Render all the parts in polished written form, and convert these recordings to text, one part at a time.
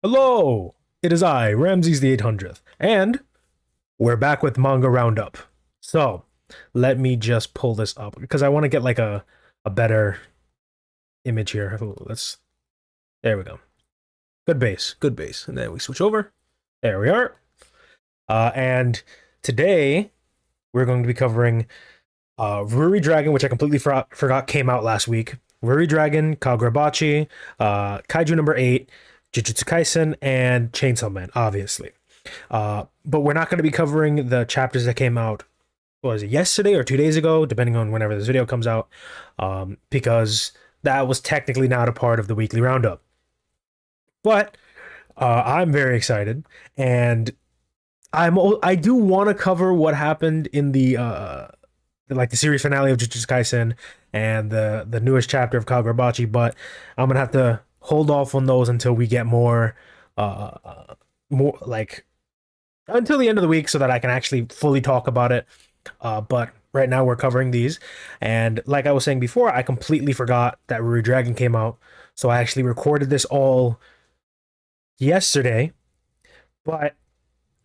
Hello, it is I, Ramses the 800th, and we're back with Manga Roundup. So, let me just pull this up because I want to get like a better image here. There we go. Good base, good base. And then we switch over. There we are. And today we're going to be covering Ruri Dragon, which I completely forgot came out last week. Ruri Dragon, Kagurabachi, Kaiju number 8, Jujutsu Kaisen, and ChainsawMan, obviously. But we're not going to be covering the chapters that came out, what was it, yesterday or 2 days ago, depending on whenever this video comes out, because that was technically not a part of the weekly roundup. But I'm very excited, and I do want to cover what happened in the series finale of Jujutsu Kaisen and the newest chapter of Kagurabachi, but I'm gonna have to hold off on those until we get more like until the end of the week so that I can actually fully talk about it. But right now we're covering these, and like I was saying before, I completely forgot that Ruri Dragon came out, so I actually recorded this all yesterday, but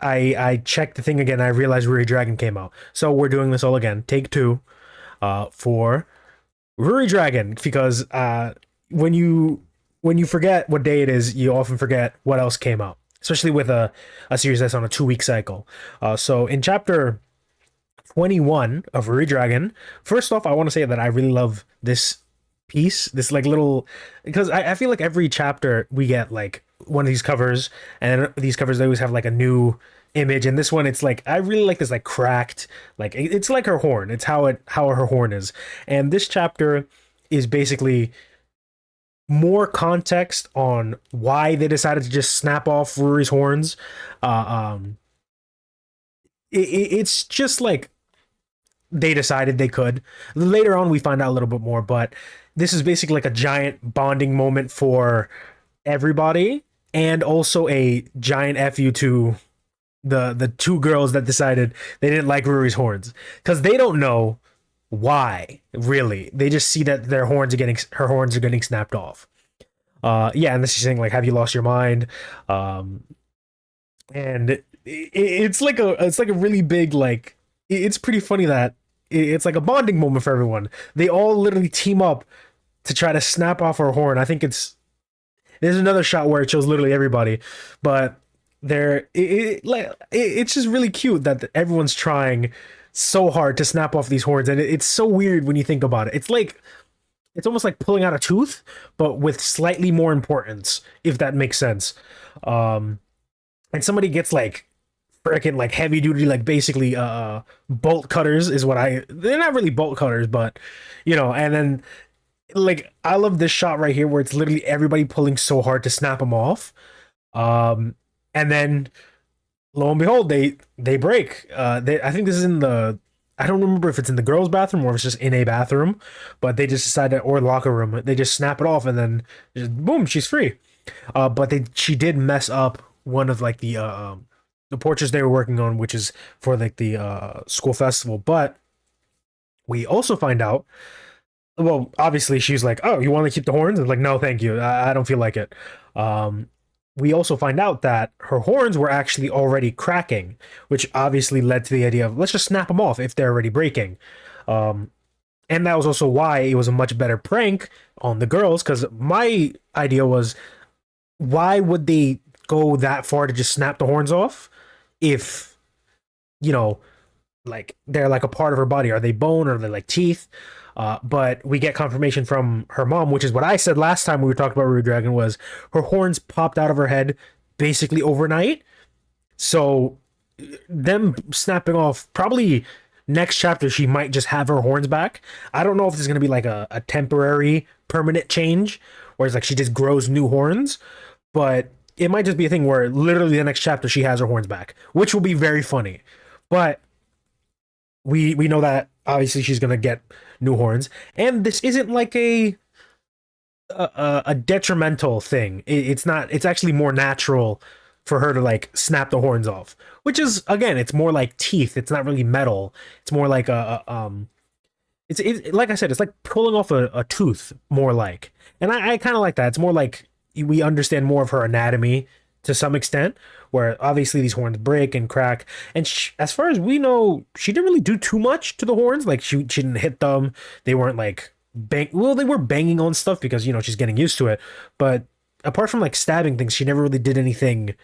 I checked the thing again. I realized Ruri Dragon came out, so we're doing this all again. Take two, for Ruri Dragon, because when you forget what day it is, you often forget what else came out, especially with a series that's on a 2 week cycle. So in chapter 21 of Ruri Dragon, first off, I want to say that I really love this piece, this like little, because I feel like every chapter we get like one of these covers, and these covers they always have like a new image, and this one it's like I really like this like cracked, like it's like her horn, it's how her horn is. And this chapter is basically more context on why they decided to just snap off Ruri's horns. It's just like they decided they could. Later on we find out a little bit more, but this is basically like a giant bonding moment for everybody, and also a giant fu to the two girls that decided they didn't like Ruri's horns, because they don't know why, really. They just see that her horns are getting snapped off. Yeah, and this is saying like, have you lost your mind? And it's like a really big, like, it's pretty funny that it's like a bonding moment for everyone. They all literally team up to try to snap off her horn. I think there's another shot where it shows literally everybody, but it's just really cute that everyone's trying so hard to snap off these horns, and it's so weird when you think about it. It's almost like pulling out a tooth, but with slightly more importance, if that makes sense. And somebody gets like freaking like heavy duty, like basically bolt cutters is what they're not really bolt cutters, but and then like I love this shot right here where it's literally everybody pulling so hard to snap them off. And then lo and behold, they break. I think this is in the, I don't remember if it's in the girls' bathroom or if it's just in a bathroom, but they just decided, or locker room, they just snap it off and then just, boom, she's free. But she did mess up one of like the portraits they were working on, which is for like the school festival. But we also find out, well, obviously she's like, oh, you want to keep the horns? And like, no, thank you. I don't feel like it. We also find out that her horns were actually already cracking, which obviously led to the idea of let's just snap them off if they're already breaking. And that was also why it was a much better prank on the girls, because my idea was, why would they go that far to just snap the horns off if, you know, like they're like a part of her body? Are they bone, or are they like teeth? But we get confirmation from her mom, which is what I said last time we were talking about Ruri Dragon, was her horns popped out of her head basically overnight. So them snapping off, probably next chapter she might just have her horns back. I don't know if this is going to be like a temporary permanent change, where it's like she just grows new horns, but it might just be a thing where literally the next chapter she has her horns back, which will be very funny. But we know that obviously she's gonna get new horns, and this isn't like a detrimental thing. It's not. It's actually more natural for her to like snap the horns off, which is, again, it's more like teeth. It's not really metal. It's more like It's like I said, it's like pulling off a tooth, more like. And I kind of like that. It's more like we understand more of her anatomy to some extent, where obviously these horns break and crack. And as far as we know, she didn't really do too much to the horns. Like she didn't hit them. They weren't like bang. Well, they were banging on stuff because she's getting used to it. But apart from like stabbing things, she never really did anything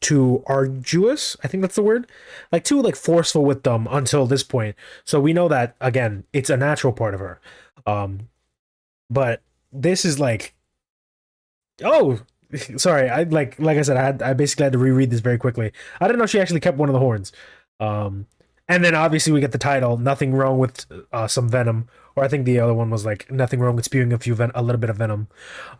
too arduous. I think that's the word. Like too like forceful with them until this point. So we know that again, it's a natural part of her. But this is like, oh, sorry. Like I said, I basically had to reread this very quickly. I didn't know she actually kept one of the horns. Um, and then obviously we get the title, "Nothing Wrong with Some Venom," or I think the other one was like, "Nothing Wrong with Spewing a little bit of venom."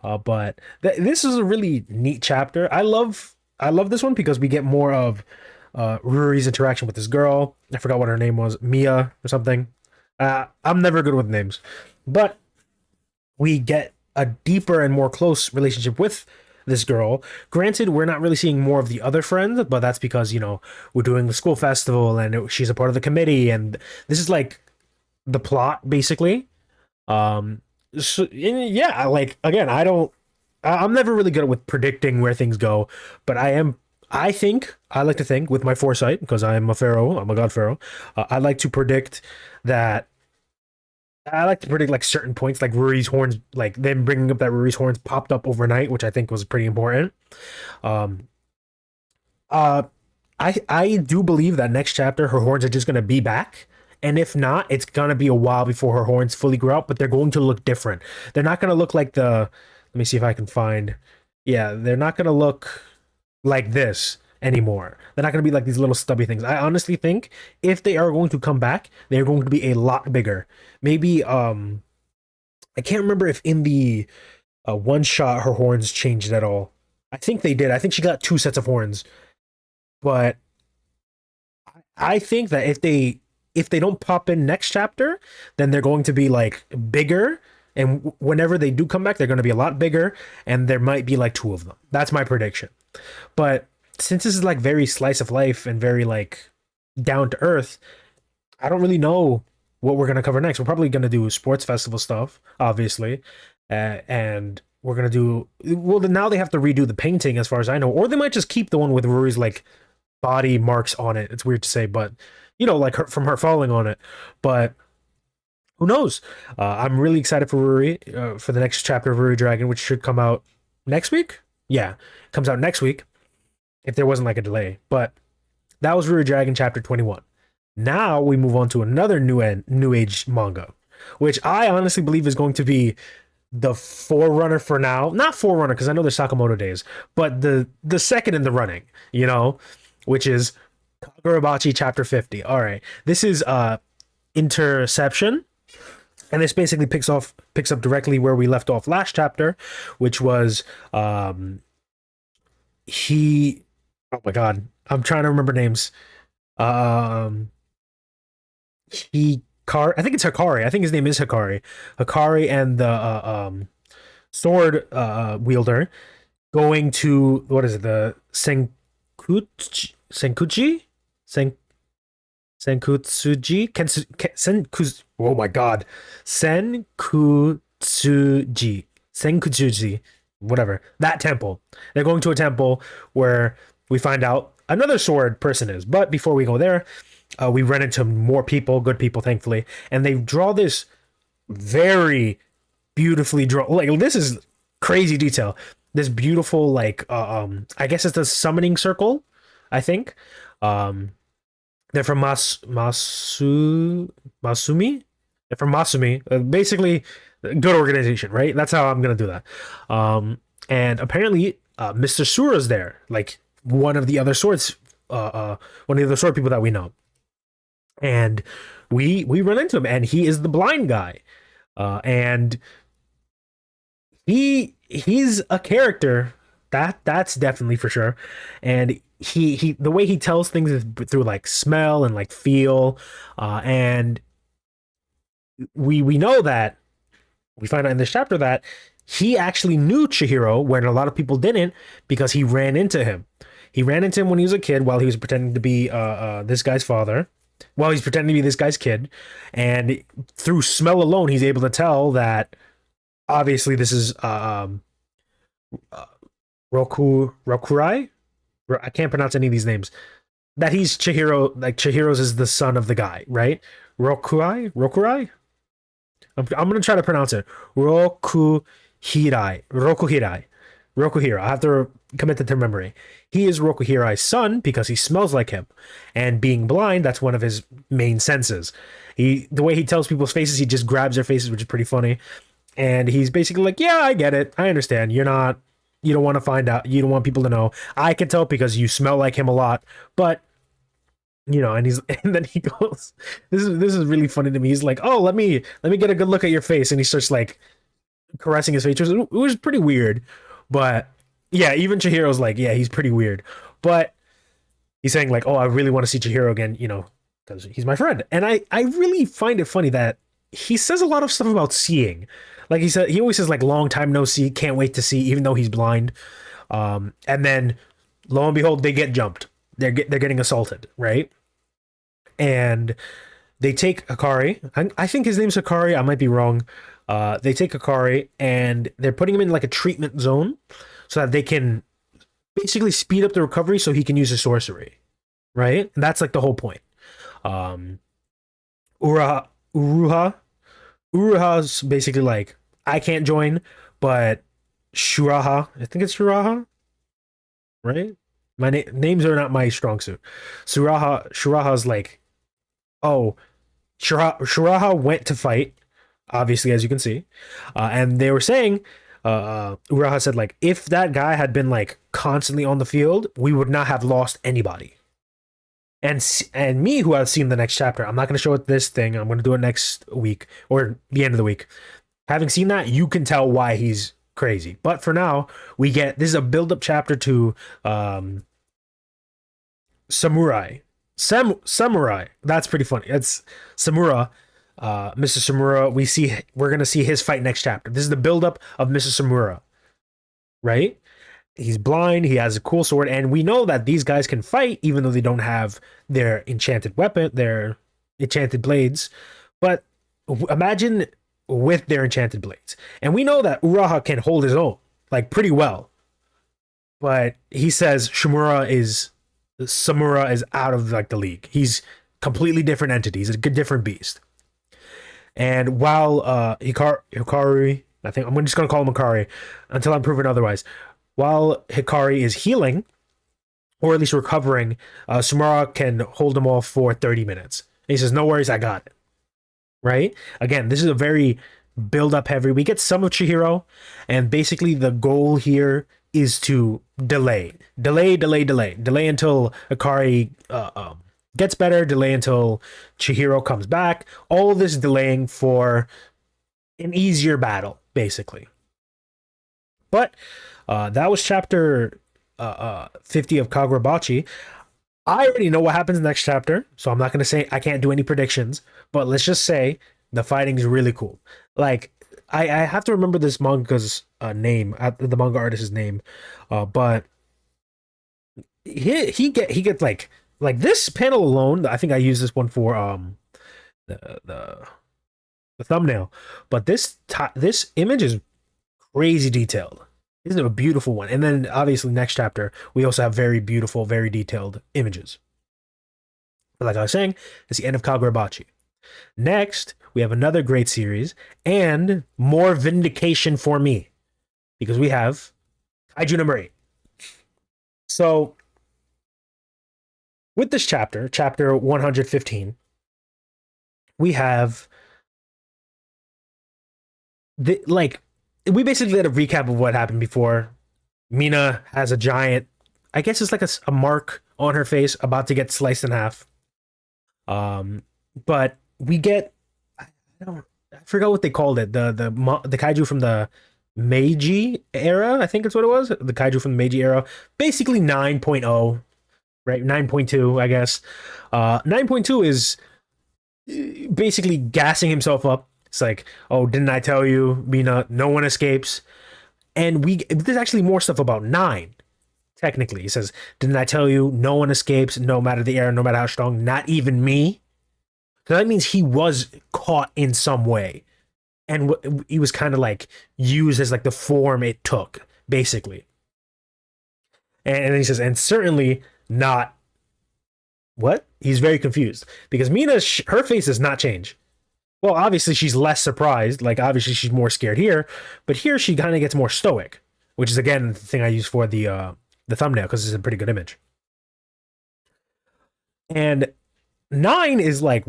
But this is a really neat chapter. I love this one because we get more of Ruri's interaction with this girl. I forgot what her name was, Mia or something. I'm never good with names, but we get a deeper and more close relationship with this girl. Granted, we're not really seeing more of the other friends, but that's because, we're doing the school festival and she's a part of the committee, and this is like the plot basically. So, and yeah, like again, I'm never really good with predicting where things go, but I like to think with my foresight, because I'm a pharaoh, I'm a god pharaoh. I like to predict that I like to predict like certain points, like Ruri's horns, like them bringing up that Ruri's horns popped up overnight, which I think was pretty important. Um, uh, I do believe that next chapter her horns are just gonna be back, and if not, it's gonna be a while before her horns fully grow out. But they're going to look different. They're not gonna look like the. Let me see if I can find. Yeah, they're not gonna look like this anymore. They're not going to be like these little stubby things. I honestly think if they are going to come back, they're going to be a lot bigger. Maybe I can't remember if in the one shot her horns changed at all. I think they did. I think she got two sets of horns. But I think that if they don't pop in next chapter, then they're going to be like bigger, and whenever they do come back, they're going to be a lot bigger, and there might be like two of them. That's my prediction. But since this is like very slice of life and very like down to earth, I don't really know what we're gonna cover next. We're probably gonna do sports festival stuff, obviously, and we're gonna do well. Now they have to redo the painting, as far as I know, or they might just keep the one with Rory's like body marks on it. It's weird to say, but like from her falling on it. But who knows? I'm really excited for Ruri, for the next chapter of Ruri Dragon, which should come out next week. Yeah, it comes out next week if there wasn't like a delay. But that was Ruri Dragon chapter 21. Now we move on to another new age manga, which I honestly believe is going to be the forerunner for now. Not forerunner because I know there's Sakamoto days, but the second in the running, which is Kagurabachi chapter 50. All right, this is Interception, and this basically picks up directly where we left off last chapter, which was he. Oh my god, I'm trying to remember names. Um, I think it's Hikari. I think his name is Hikari. Hikari and the sword wielder going to, what is it? The Sen Senkutsuji? Oh my god. Senkutsuji. Whatever. That temple. They're going to a temple where we find out another sword person is. But before we go there, we run into more people, good people, thankfully. And they draw this very beautifully drawn. Like, this is crazy detail. This beautiful, like, I guess it's the summoning circle, I think. They're from Masumi. They're from Masumi. Basically, good organization, right? That's how I'm gonna do that. And apparently, Mr. Sura's there, like one of the other swords, one of the other sword people that we know. And we run into him, and he is the blind guy, and he's a character that's definitely for sure. And he the way he tells things is through like smell and like feel, and we know that we find out in this chapter that he actually knew Chihiro when a lot of people didn't, because he ran into him. He ran into him when he was a kid while he was pretending to be this guy's father. While he's pretending to be this guy's kid, and through smell alone, he's able to tell that obviously this is Rokurai. I can't pronounce any of these names. That he's Chihiro, like Chihiro's is the son of the guy, right? Rokurai. I'm gonna try to pronounce it. Rokuhirai. I have to commit that to memory. He is Rokuhirai's son because he smells like him, and being blind, that's one of his main senses. The way he tells people's faces, he just grabs their faces, which is pretty funny. And he's basically like, "Yeah, I get it. I understand. You don't want to find out. You don't want people to know. I can tell because you smell like him a lot, but." And he's and then he goes, this is really funny to me. He's like, "Oh, let me get a good look at your face," and he starts like caressing his face. It was pretty weird, but yeah, even Chihiro's like, yeah, he's pretty weird, but he's saying like, "Oh, I really want to see Chihiro again," because he's my friend, and I really find it funny that he says a lot of stuff about seeing, like he always says like, "Long time no see, can't wait to see," even though he's blind, and then lo and behold, they get jumped. They're getting assaulted, right? And they take Hikari. I think his name's Hikari. I might be wrong. They take Hikari and they're putting him in like a treatment zone so that they can basically speed up the recovery so he can use his sorcery, right? And that's like the whole point. Um, Uraha, Uruha, Uruha's basically like, I can't join, but Shuraha, I think it's Shuraha, right? My names are not my strong suit. Shuraha's like, oh, Shuraha went to fight, obviously, as you can see, and they were saying, Uraha said like, if that guy had been like constantly on the field, we would not have lost anybody. And me, who has seen the next chapter, I'm not going to show it this thing. I'm going to do it next week or the end of the week. Having seen that, you can tell why he's crazy. But for now, this is a build-up chapter to Samurai. Samurai. That's pretty funny. It's Samura. Mr. Samura. We're gonna see his fight next chapter. This is the build-up of Mr. Samura. Right? He's blind, he has a cool sword, and we know that these guys can fight even though they don't have their enchanted weapon, their enchanted blades. But imagine with their enchanted blades. And we know that Uraha can hold his own, like pretty well. But he says Samura is out of like the league. He's completely different entity. He's a different beast. And while Hikari, I think I'm just gonna call him Hikari until I'm proven otherwise. While Hikari is healing, or at least recovering, Samura can hold him off for 30 minutes. And he says, "No worries, I got it." Right? Again, this is a very build up heavy. We get some of Chihiro, and basically the goal here is to delay until Hikari gets better, delay until Chihiro comes back. All this delaying for an easier battle, basically. But that was chapter 50 of Kagurabachi. I already know what happens next chapter, so I'm not going to say I can't do any predictions, but let's just say the fighting is really cool. Like, I have to remember this manga's name, the manga artist's name, but he gets like this panel alone. I think I used this one for the thumbnail, but this image is crazy detailed. This is a beautiful one, and then obviously next chapter we also have very beautiful, very detailed images. But like I was saying, it's the end of Kagurabachi. Next, we have another great series and more vindication for me because we have Kaiju number 8. So, with this chapter 115, we have we basically get a recap of what happened before. Mina has a giant, I guess it's like a mark on her face about to get sliced in half. But we get, I forgot what they called it. The kaiju from the Meiji era, I think that's what it was. The kaiju from the Meiji era, basically 9.0, right? 9.2, I guess. 9.2 is basically gassing himself up. It's like, "Oh, didn't I tell you, Mina? No one escapes." And there's actually more stuff about 9. Technically, he says, "Didn't I tell you? No one escapes, no matter the era, no matter how strong, not even me." So that means he was caught in some way, and he was kind of like used as like the form it took, basically. And then he says, and certainly not what? He's very confused because Mina, her face does not change. Well, obviously she's less surprised. Like obviously she's more scared here, but here she kind of gets more stoic, which is again the thing I use for the thumbnail because it's a pretty good image. And 9 is like,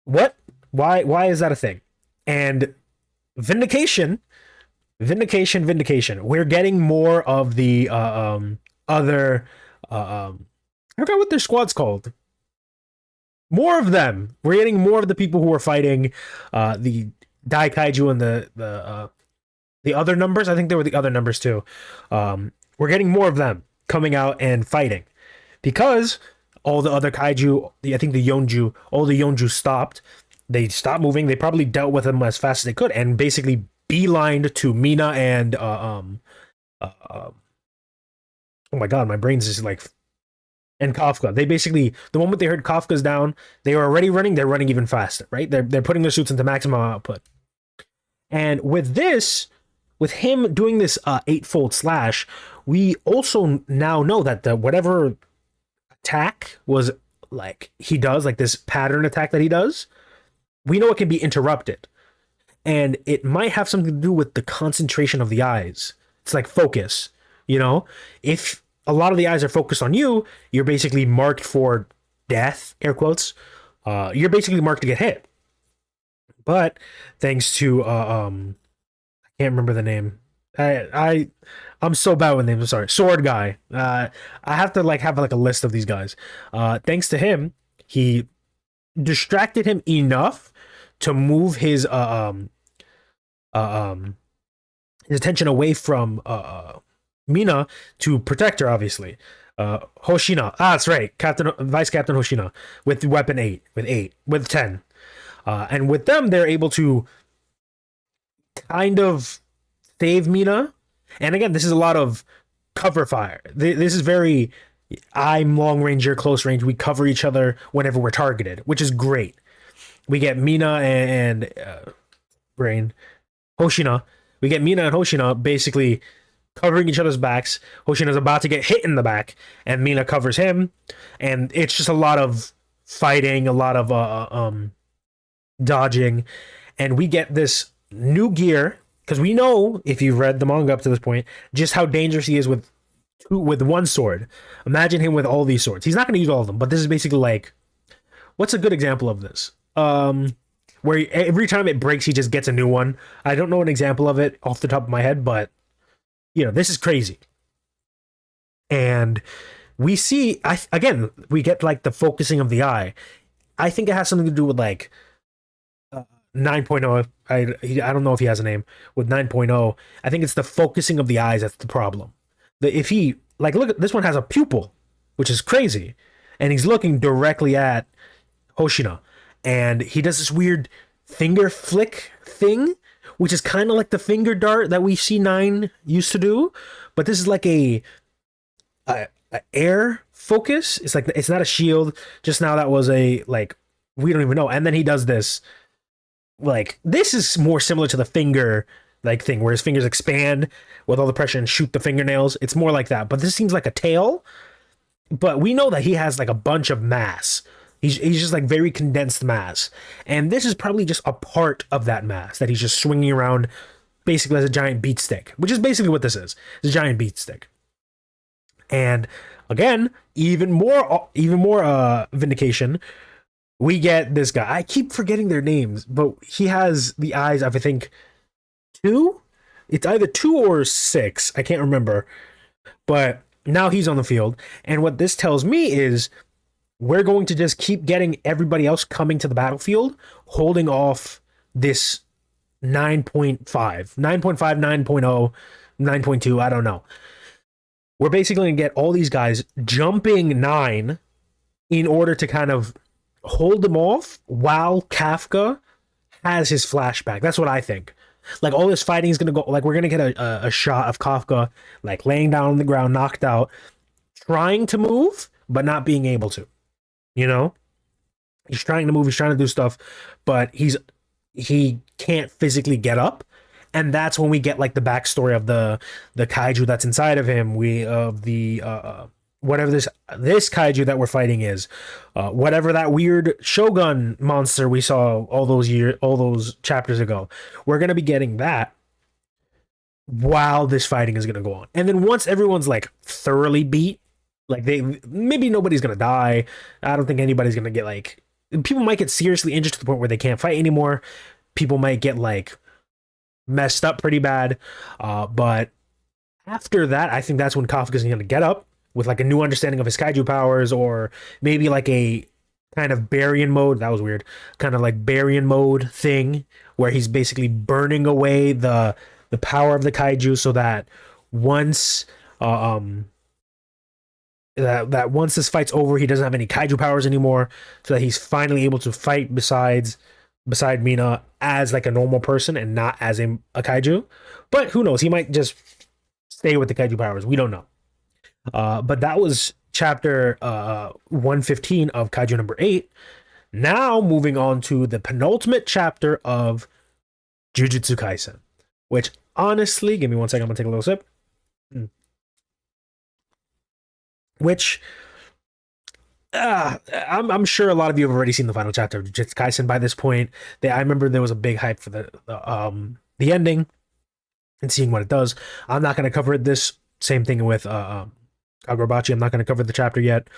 what? Why is that a thing? And vindication, vindication. We're getting more of the other I forgot what their squad's called. More of them. We're getting more of the people who are fighting the Dai Kaiju and the other numbers. I think there were the other numbers too. We're getting more of them coming out and fighting because all the other kaiju, I think the Yonju, all the Yonju stopped. They stopped moving. They probably dealt with them as fast as they could and basically beelined to Mina and oh my god, my brain's just like, and Kafka. They basically, the moment they heard Kafka's down, they were already running. They're running even faster, right? They're putting their suits into maximum output. And with this, with him doing this eightfold slash, we also now know that the whatever attack was like he does, like this pattern attack that he does, we know it can be interrupted. And it might have something to do with the concentration of the eyes. It's like focus, you know? If a lot of the eyes are focused on you, you're basically marked for death, air quotes. You're basically marked to get hit. But thanks to I can't remember the name. I'm so bad with names. I'm sorry. Sword guy. I have to like have like a list of these guys. Thanks to him, he distracted him enough to move his attention away from Mina to protect her, obviously. Hoshina. That's right. Vice Captain Hoshina with weapon 8, with 10. And with them, they're able to kind of save Mina. And again, this is a lot of cover fire. This is very, I'm long range, you're close range. We cover each other whenever we're targeted, which is great. We get Mina and Hoshina. We get Mina and Hoshina basically covering each other's backs. Hoshina's about to get hit in the back, and Mina covers him. And it's just a lot of fighting, a lot of dodging. And we get this new gear, because we know, if you've read the manga up to this point, just how dangerous he is with one sword. Imagine him with all these swords. He's not going to use all of them, but this is basically like, what's a good example of this? Where every time it breaks, he just gets a new one. I don't know an example of it off the top of my head, but you know, this is crazy. And we see, again, we get like the focusing of the eye. I think it has something to do with like 9.0. I don't know if he has a name with 9.0. I think it's the focusing of the eyes that's the problem. If he, like, look at this one has a pupil, which is crazy, and he's looking directly at Hoshina, and he does this weird finger flick thing, which is kind of like the finger dart that we see 9 used to do, but this is like a air focus. It's like, it's not a shield. Just now that was a, like, we don't even know. And then he does this, like, this is more similar to the finger like thing where his fingers expand with all the pressure and shoot the fingernails. It's more like that, but this seems like a tail. But we know that he has like a bunch of mass. He's just like very condensed mass, and this is probably just a part of that mass that he's just swinging around basically as a giant beat stick, which is basically what this is. It's a giant beat stick. And again, even more vindication. We get this guy. I keep forgetting their names, but he has the eyes of, I think, 2. It's either 2 or 6. I can't remember. But now he's on the field, and what this tells me is we're going to just keep getting everybody else coming to the battlefield, holding off this 9.5, 9.0, 9.2, I don't know. We're basically going to get all these guys jumping 9 in order to kind of hold them off while Kafka has his flashback. That's what I think. Like, all this fighting is going to go, like, we're going to get a shot of Kafka, like, laying down on the ground, knocked out, trying to move, but not being able to. You know? He's trying to move, he's trying to do stuff, but he can't physically get up. And that's when we get like the backstory of the kaiju that's inside of him. We of the whatever this kaiju that we're fighting is, whatever that weird shogun monster we saw all those chapters ago. We're gonna be getting that while this fighting is gonna go on, and then once everyone's like thoroughly beat, like they maybe nobody's gonna die. I don't think anybody's gonna get like, people might get seriously injured to the point where they can't fight anymore. People might get like messed up pretty bad. But after that, I think that's when Kafka's going to get up with like a new understanding of his kaiju powers, or maybe like a kind of Baryon mode. That was weird. Kind of like Baryon mode thing where he's basically burning away the power of the kaiju, so that once that once this fight's over, he doesn't have any kaiju powers anymore, so that he's finally able to fight beside Mina as like a normal person and not as a kaiju. But who knows? He might just stay with the kaiju powers. We don't know. But that was chapter 115 of Kaiju number 8. Now moving on to the penultimate chapter of Jujutsu Kaisen, which honestly, give me one second, I'm gonna take a little sip. Which I'm sure a lot of you have already seen the final chapter of Jujutsu Kaisen by this point. I remember there was a big hype for the ending and seeing what it does. I'm not going to cover it. This same thing with Kagurabachi. I'm not going to cover the chapter yet.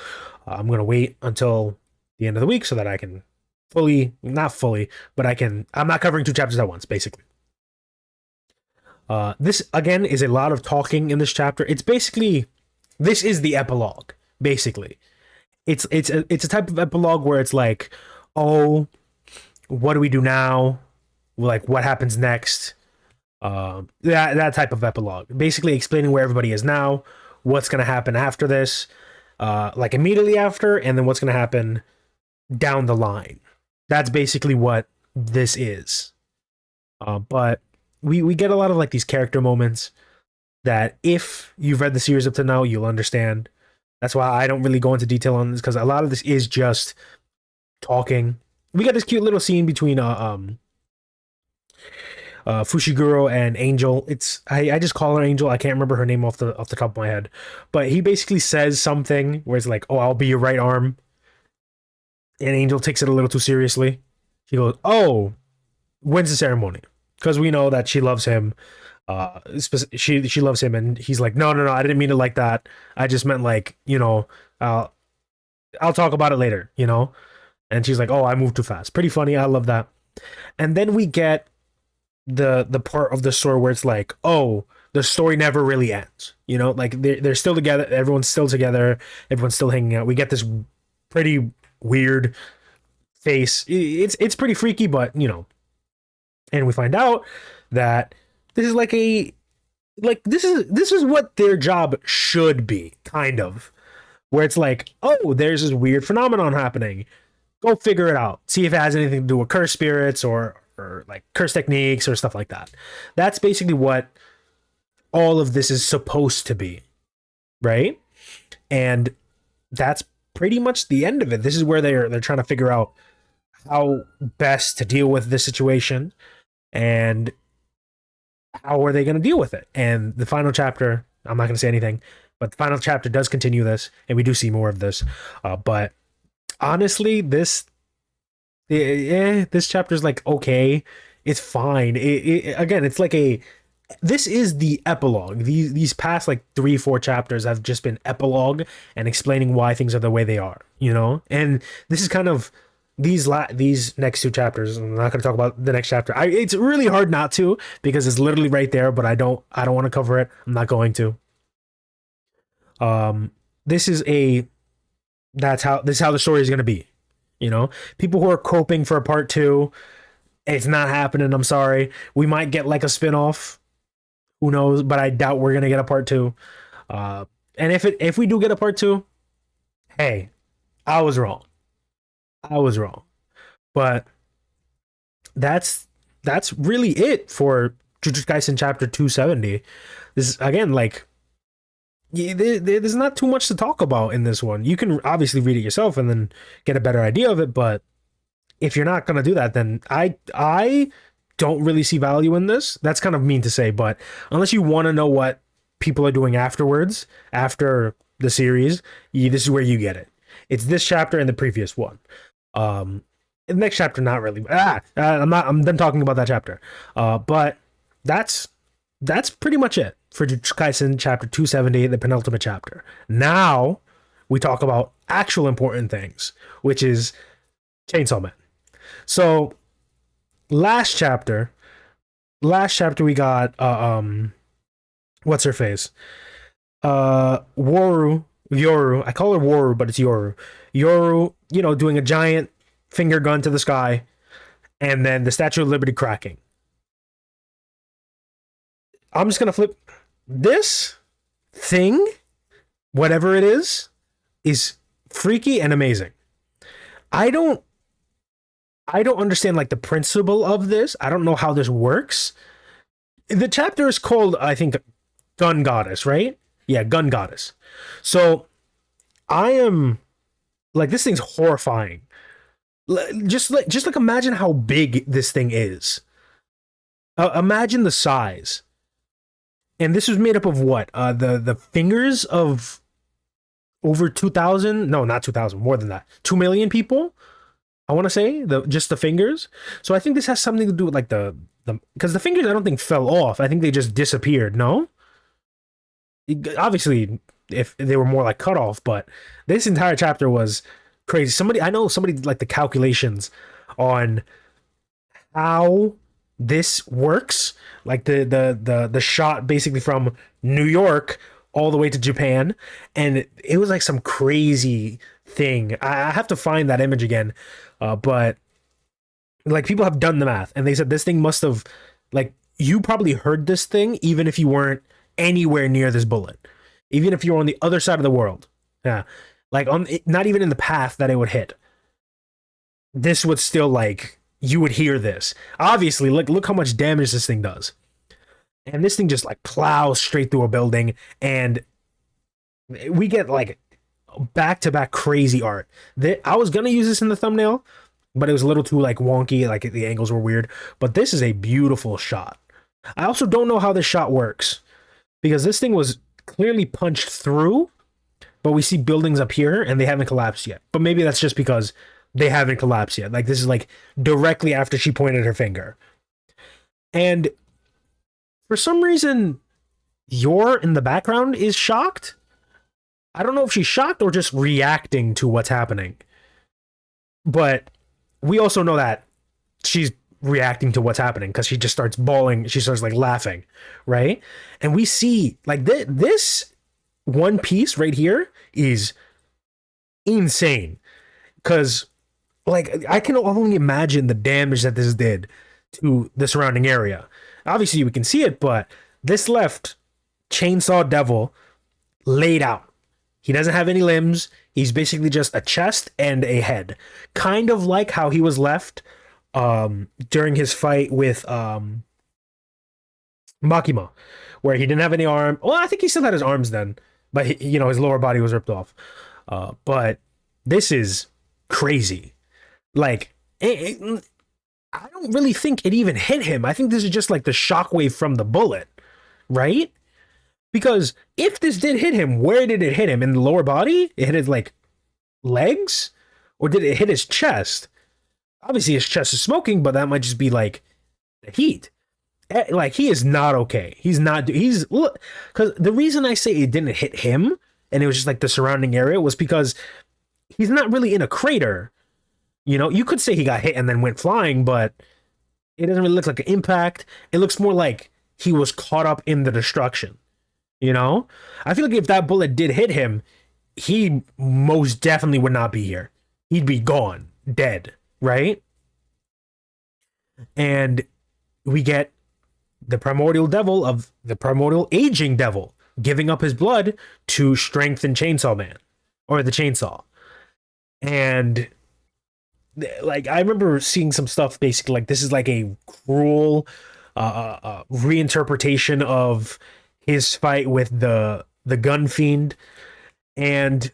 I'm going to wait until the end of the week so that I can not fully, but I'm not covering 2 chapters at once, basically. This again is a lot of talking in this chapter. It's basically, this is the epilogue, basically. It's a type of epilogue where it's like, oh, what do we do now? Like, what happens next? That type of epilogue. Basically explaining where everybody is now, what's going to happen after this, like immediately after, and then what's going to happen down the line. That's basically what this is. But we get a lot of like these character moments that if you've read the series up to now, you'll understand. That's why I don't really go into detail on this, because a lot of this is just talking. We got this cute little scene between Fushiguro and Angel. I just call her Angel. I can't remember her name off the top of my head. But he basically says something where it's like, "Oh, I'll be your right arm." And Angel takes it a little too seriously. She goes, "Oh, when's the ceremony?" Because we know that she loves him. She loves him, and he's like, no, I didn't mean it like that. I just meant like, I'll talk about it later, And she's like, oh, I moved too fast. Pretty funny. I love that. And then we get the part of the story where it's like, oh, the story never really ends. Like they're still together. Everyone's still together. Everyone's still hanging out. We get this pretty weird face. It's pretty freaky, but and we find out that this is this is what their job should be, kind of, where it's like, oh, there's this weird phenomenon happening. Go figure it out. See if it has anything to do with curse spirits or like curse techniques or stuff like that. That's basically what all of this is supposed to be, right? And that's pretty much the end of it. This is where they're trying to figure out how best to deal with this situation, and how are they going to deal with it? And the final chapter, I'm not going to say anything, but the final chapter does continue this, and we do see more of this. But honestly, this chapter is like, okay, it's fine. Again, it's like this is the epilogue. These past like 3-4 chapters have just been epilogue and explaining why things are the way they are, And this is kind of these next 2 chapters. I'm not going to talk about the next chapter. It's really hard not to, because it's literally right there, but I don't want to cover it. I'm not going to. This is how the story is going to be. People who are coping for a part 2, it's not happening. I'm sorry. We might get like a spin-off. Who knows? But I doubt we're going to get a part 2. And if we do get a part 2, hey, I was wrong. But that's really it for Jujutsu Kaisen chapter 270. This is, again, like, there's not too much to talk about in this one. You can obviously read it yourself and then get a better idea of it, but if you're not going to do that, then I don't really see value in this. That's kind of mean to say, but unless you want to know what people are doing afterwards, after the series, this is where you get it. It's this chapter and the previous one. The next chapter, not really. I'm done talking about that chapter. But that's pretty much it for Jujutsu Kaisen chapter 270, the penultimate chapter. Now we talk about actual important things, which is Chainsaw Man. So last chapter we got what's her face? Yoru. I call her Woru, but it's Yoru. Yoru, doing a giant finger gun to the sky, and then the Statue of Liberty cracking. I'm just gonna flip this thing, whatever it is freaky and amazing. I don't understand like the principle of this. I don't know how this works. The chapter is called, I think, Gun Goddess, right? Yeah, Gun Goddess. So I am like, this thing's horrifying. Just like imagine how big this thing is. Imagine the size. And this was made up of what? The fingers of over 2,000? No, not 2,000. More than that. 2 million people. I want to say just the fingers. So I think this has something to do with like the because the fingers I don't think fell off. I think they just disappeared. No. Obviously, if they were more like cut off, but this entire chapter was crazy. I know somebody did like the calculations on how this works, like the shot basically from New York all the way to Japan, and it was like some crazy thing. I have to find that image again, but like people have done the math, and they said this thing must have, like, you probably heard this thing even if you weren't anywhere near this bullet, even if you were on the other side of the world. Yeah, like not even in the path that it would hit. This would still, like, you would hear this. Obviously, look how much damage this thing does. And this thing just like plows straight through a building, and we get like back-to-back crazy art. I was gonna use this in the thumbnail, but it was a little too like wonky, like the angles were weird. But this is a beautiful shot. I also don't know how this shot works, because this thing was clearly punched through, but we see buildings up here and they haven't collapsed yet. But maybe that's just because they haven't collapsed yet. Like, this is like directly after she pointed her finger. And for some reason, Yor in the background is shocked. I don't know if she's shocked or just reacting to what's happening. But we also know that she's reacting to what's happening because she just starts bawling. She starts like laughing, right? And we see like this one piece right here is insane, because like I can only imagine the damage that this did to the surrounding area. Obviously we can see it, but this left Chainsaw Devil laid out. He doesn't have any limbs. He's basically just a chest and a head, kind of like how he was left during his fight with Makima, where he didn't have any arm. Well, I think he still had his arms then, but his lower body was ripped off. But this is crazy. Like, I don't really think it even hit him. I think this is just like the shockwave from the bullet, right? Because if this did hit him, where did it hit him? In the lower body? It hit his like legs? Or did it hit his chest? Obviously his chest is smoking, but that might just be like the heat. Like, he is not okay. He's because the reason I say it didn't hit him and it was just like the surrounding area was because he's not really in a crater. You could say he got hit and then went flying, but it doesn't really look like an impact. It looks more like he was caught up in the destruction. I feel like if that bullet did hit him, he most definitely would not be here. He'd be gone, dead, right? And we get the primordial aging devil giving up his blood to strengthen Chainsaw Man, or the chainsaw. And like, I remember seeing some stuff basically like this is like a cruel reinterpretation of his fight with the gun fiend. And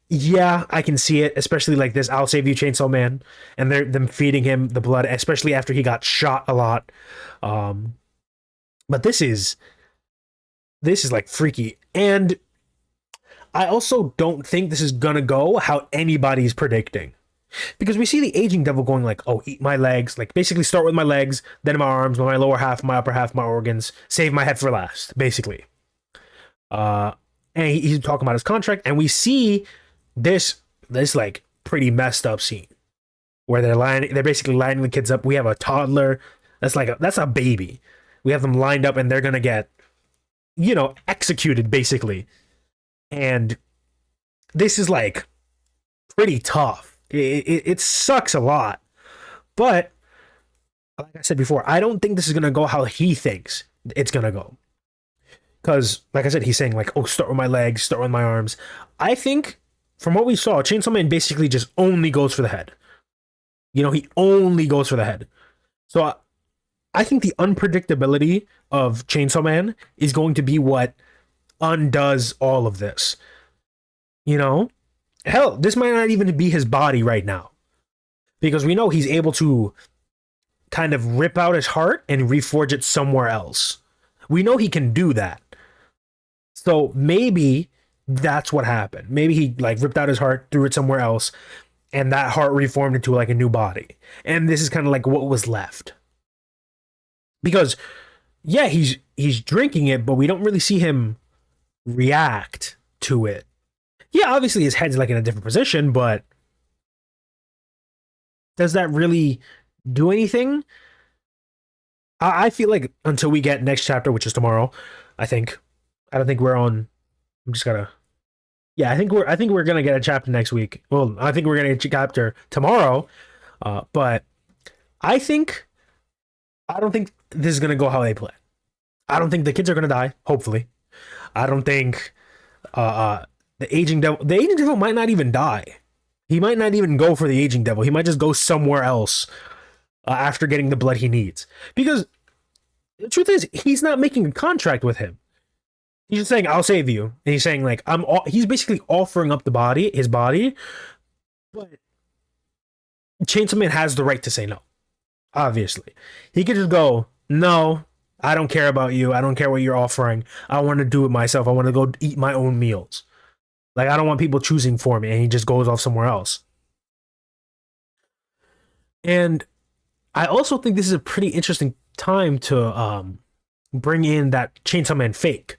Yeah, I can see it, especially like this "I'll save you, Chainsaw Man," and they're them feeding him the blood, especially after he got shot a lot. Um, but this is like freaky, and I also don't think this is gonna go how anybody's predicting. Because we see the aging devil going like, "Oh, eat my legs," like basically start with my legs, then my arms, my lower half, my upper half, my organs, save my head for last, basically. Uh, and he's talking about his contract, and we see this like pretty messed up scene where they're basically lining the kids up. We have a toddler that's a baby. We have them lined up, and they're gonna get executed basically. And this is like pretty tough. It sucks a lot, but like I said before, I don't think this is gonna go how he thinks it's gonna go. Because, like I said, he's saying like, "Oh, start with my legs, start with my arms." I think from what we saw, Chainsaw Man basically just only goes for the head. He only goes for the head. So I think the unpredictability of Chainsaw Man is going to be what undoes all of this. You know, hell, this might not even be his body right now because we know he's able to kind of rip out his heart and reforge it somewhere else. We know he can do that. So maybe that's what happened. Maybe he like ripped out his heart, threw it somewhere else, and that heart reformed into like a new body. And this is kind of like what was left. Because yeah, he's drinking it, but we don't really see him react to it. Yeah, obviously his head's like in a different position, but does that really do anything? I feel like until we get next chapter, which is tomorrow, I think. I don't think we're on. I'm just gotta. Yeah, I think we're gonna get a chapter next week. Well, I think we're gonna get a chapter tomorrow. But I think I don't think this is gonna go how they plan. I don't think the kids are gonna die. Hopefully, I don't think uh, uh the aging devil might not even die. He might not even go for the aging devil. He might just go somewhere else after getting the blood he needs. Because the truth is, he's not making a contract with him. He's just saying, "I'll save you," and he's saying like, He's basically offering up his body, but Chainsaw Man has the right to say no. Obviously, he could just go, "No, I don't care about you. I don't care what you're offering. I want to do it myself. I want to go eat my own meals. Like I don't want people choosing for me." And he just goes off somewhere else. And I also think this is a pretty interesting time to bring in that Chainsaw Man fake.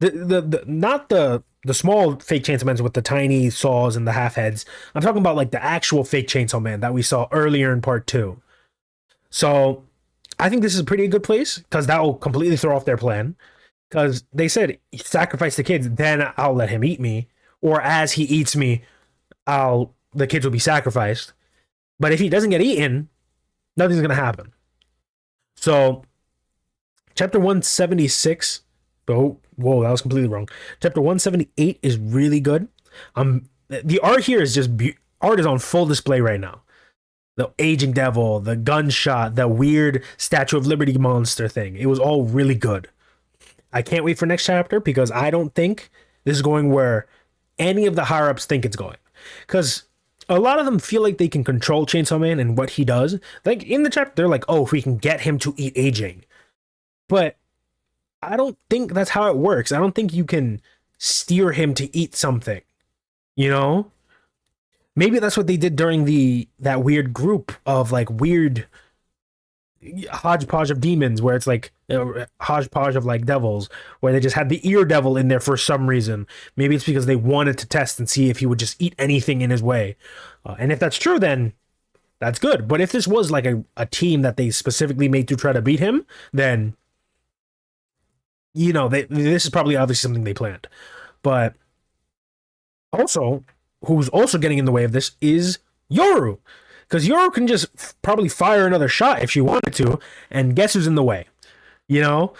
The not the small fake Chainsaw Mans with the tiny saws and the half heads. I'm talking about like the actual fake Chainsaw Man that we saw earlier in part two. So I think this is a pretty good place because that will completely throw off their plan. Because they said sacrifice the kids, then I'll let him eat me, or as he eats me, I'll the kids will be sacrificed. But if he doesn't get eaten, nothing's gonna happen. So chapter 176. Oh, whoa, that was completely wrong. Chapter 178 is really good. The art here is just art is on full display right now. The aging devil, the gunshot, the weird Statue of Liberty monster thing. It was all really good. I can't wait for next chapter because I don't think this is going where any of the higher ups think it's going. Because a lot of them feel like they can control Chainsaw Man and what he does. Like in the chapter, they're like, "Oh, if we can get him to eat aging," but I don't think that's how it works. I don't think you can steer him to eat something. You know? Maybe that's what they did during the that weird group of like weird hodgepodge of demons where it's like a hodgepodge of like devils where they just had the ear devil in there for some reason. Maybe it's because they wanted to test and see if he would just eat anything in his way. And if that's true, then that's good. But if this was like a team that they specifically made to try to beat him, then this is probably obviously something they planned. But also, who's also getting in the way of this is Yoru. Because Yoru can just probably fire another shot if she wanted to, and guess who's in the way? You know?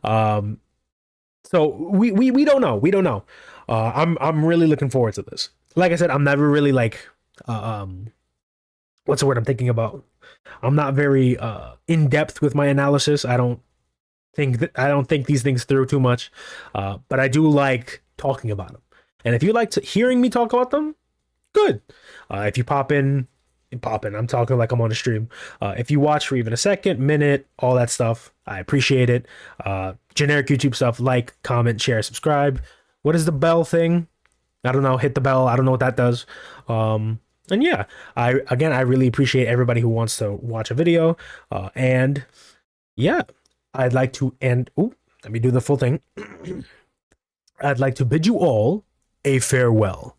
So we don't know. We don't know. I'm really looking forward to this. Like I said, I'm never really like what's the word I'm thinking about? I'm not very in depth with my analysis. I don't think these things through too much, but I do like talking about them. And if you like to hearing me talk about them, good. If you pop in. I'm talking like I'm on a stream. If you watch for even a second, minute, all that stuff, I appreciate it. Generic YouTube stuff, like, comment, share, subscribe. What is the bell thing? I don't know. Hit the bell. I don't know what that does. And yeah, I really appreciate everybody who wants to watch a video. And yeah, I'd like to end. Oh, let me do the full thing. I'd like to bid you all a farewell.